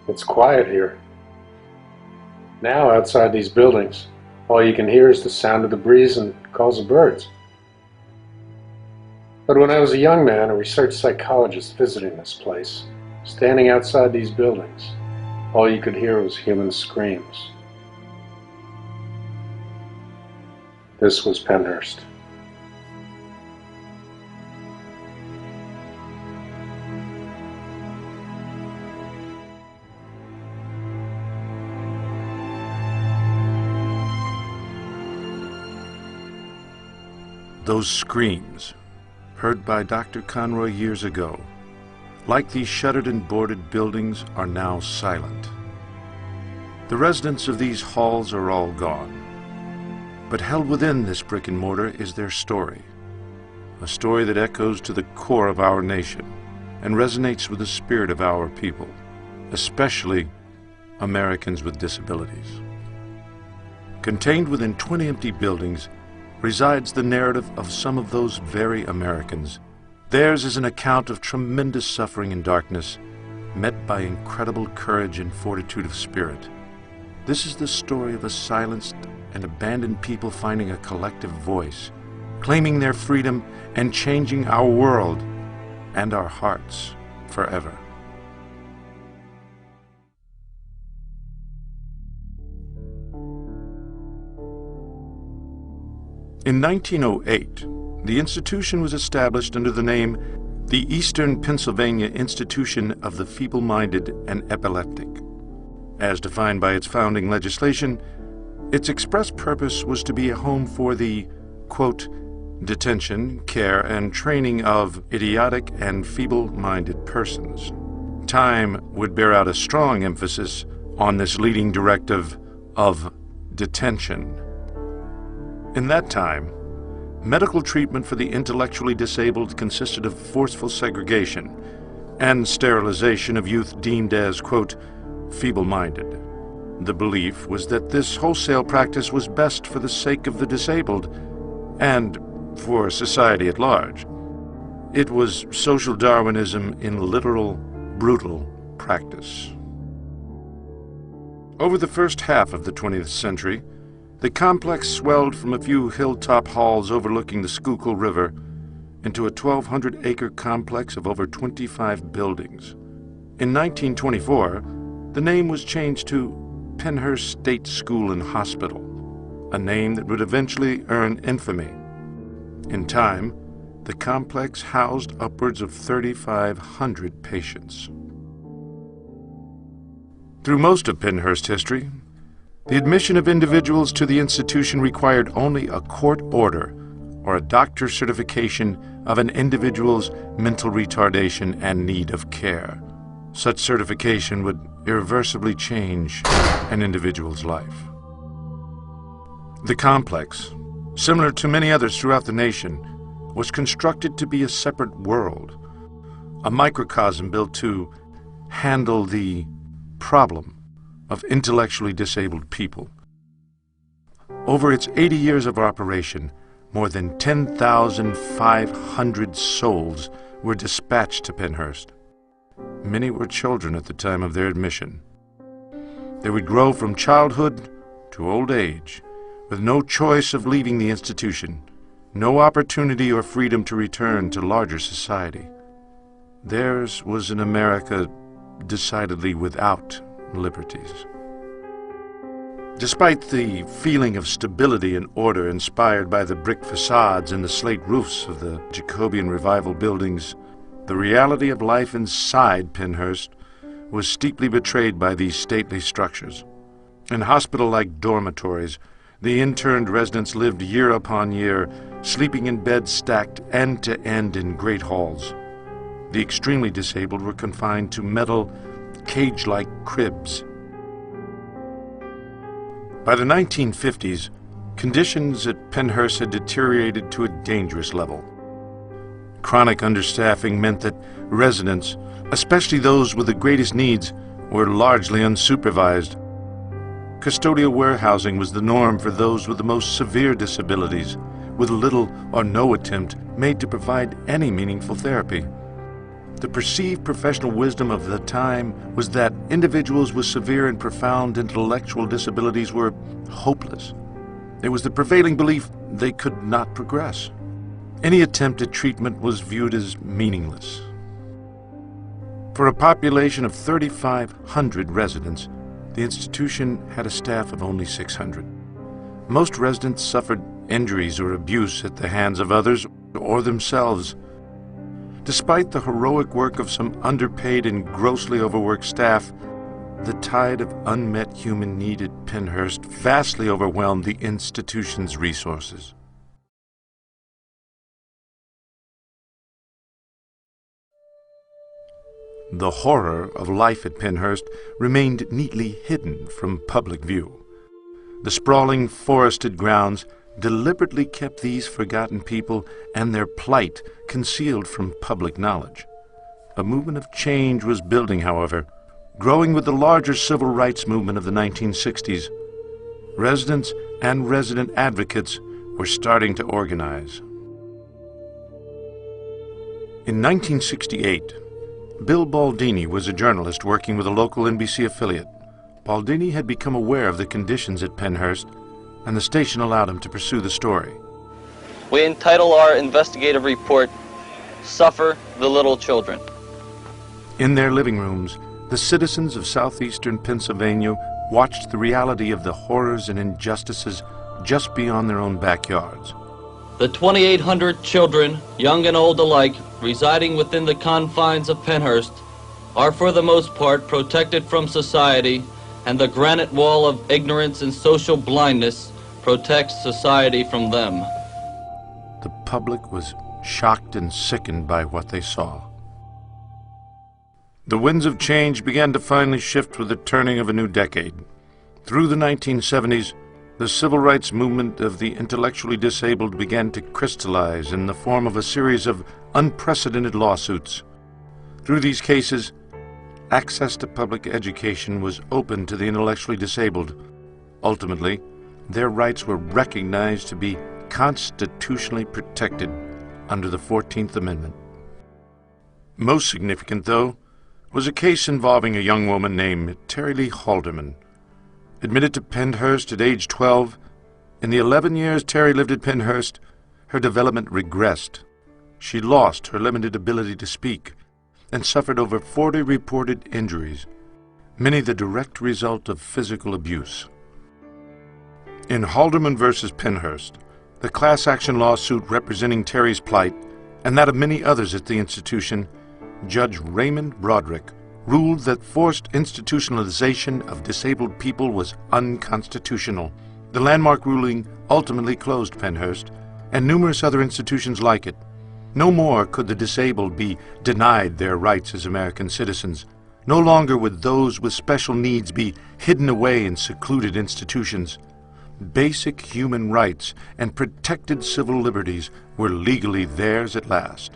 It's quiet here. Now, outside these buildings, all you can hear is the sound of the breeze and calls of birds. But when I was a young man, a research psychologist visiting this place, standing outside these buildings, all you could hear was human screams. This was Penhurst. Those screams, heard by Dr. Conroy years ago, like these shuttered and boarded buildings, are now silent. The residents of these halls are all gone, but held within this brick and mortar is their story, a story that echoes to the core of our nation and resonates with the spirit of our people, especially Americans with disabilities. Contained within 20 empty buildings resides the narrative of some of those very Americans. Theirs is an account of tremendous suffering and darkness, met by incredible courage and fortitude of spirit. This is the story of a silenced and abandoned people finding a collective voice, claiming their freedom and changing our world and our hearts forever. In 1908, the institution was established under the name the Eastern Pennsylvania Institution of the Feeble-Minded and Epileptic. As defined by its founding legislation, its express purpose was to be a home for the, quote, detention, care, and training of idiotic and feeble-minded persons. Time would bear out a strong emphasis on this leading directive of detention. In that time, medical treatment for the intellectually disabled consisted of forceful segregation and sterilization of youth deemed as, quote, feeble-minded. The belief was that this wholesale practice was best for the sake of the disabled and for society at large. It was social Darwinism in literal, brutal practice. Over the first half of the 20th century, the complex swelled from a few hilltop halls overlooking the Schuylkill River into a 1,200-acre complex of over 25 buildings. In 1924, the name was changed to Pennhurst State School and Hospital, a name that would eventually earn infamy. In time, the complex housed upwards of 3,500 patients. Through most of Penhurst history, the admission of individuals to the institution required only a court order or a doctor's certification of an individual's mental retardation and need of care. Such certification would irreversibly change an individual's life. The complex, similar to many others throughout the nation, was constructed to be a separate world, a microcosm built to handle the problem of intellectually disabled people. Over its 80 years of operation, more than 10,500 souls were dispatched to Penhurst. Many were children at the time of their admission. They would grow from childhood to old age, with no choice of leaving the institution, no opportunity or freedom to return to larger society. Theirs was an America decidedly without liberties. Despite the feeling of stability and order inspired by the brick facades and the slate roofs of the Jacobean Revival buildings, the reality of life inside Penhurst was steeply betrayed by these stately structures. In hospital-like dormitories, the interned residents lived year upon year, sleeping in beds stacked end to end in great halls. The extremely disabled were confined to metal, cage-like cribs. By the 1950s, conditions at Penhurst had deteriorated to a dangerous level. Chronic understaffing meant that residents, especially those with the greatest needs, were largely unsupervised. Custodial warehousing was the norm for those with the most severe disabilities, with little or no attempt made to provide any meaningful therapy. The perceived professional wisdom of the time was that individuals with severe and profound intellectual disabilities were hopeless. It was the prevailing belief they could not progress. Any attempt at treatment was viewed as meaningless. For a population of 3,500 residents, the institution had a staff of only 600. Most residents suffered injuries or abuse at the hands of others or themselves. Despite the heroic work of some underpaid and grossly overworked staff, the tide of unmet human need at Penhurst vastly overwhelmed the institution's resources. The horror of life at Penhurst remained neatly hidden from public view. The sprawling forested grounds deliberately kept these forgotten people and their plight concealed from public knowledge. A movement of change was building, however, growing with the larger civil rights movement of the 1960s. Residents and resident advocates were starting to organize. In 1968, Bill Baldini was a journalist working with a local NBC affiliate. Baldini had become aware of the conditions at Penhurst, and the station allowed him to pursue the story. We entitle our investigative report, "Suffer the Little Children." In their living rooms, the citizens of southeastern Pennsylvania watched the reality of the horrors and injustices just beyond their own backyards. The 2,800 children, young and old alike, residing within the confines of Penhurst are for the most part protected from society, and the granite wall of ignorance and social blindness protects society from them. The public was shocked and sickened by what they saw. The winds of change began to finally shift with the turning of a new decade. Through the 1970s, the civil rights movement of the intellectually disabled began to crystallize in the form of a series of unprecedented lawsuits. Through these cases, access to public education was open to the intellectually disabled. Ultimately, their rights were recognized to be constitutionally protected under the 14th Amendment. Most significant, though, was a case involving a young woman named Lee Halderman. Admitted to Penhurst at age 12, in the 11 years Terry lived at Penhurst, her development regressed. She lost her limited ability to speak and suffered over 40 reported injuries, many the direct result of physical abuse. In Halderman versus Penhurst, the class action lawsuit representing Terry's plight and that of many others at the institution, Judge Raymond Broderick ruled that forced institutionalization of disabled people was unconstitutional. The landmark ruling ultimately closed Penhurst and numerous other institutions like it. No more could the disabled be denied their rights as American citizens. No longer would those with special needs be hidden away in secluded institutions. Basic human rights and protected civil liberties were legally theirs at last.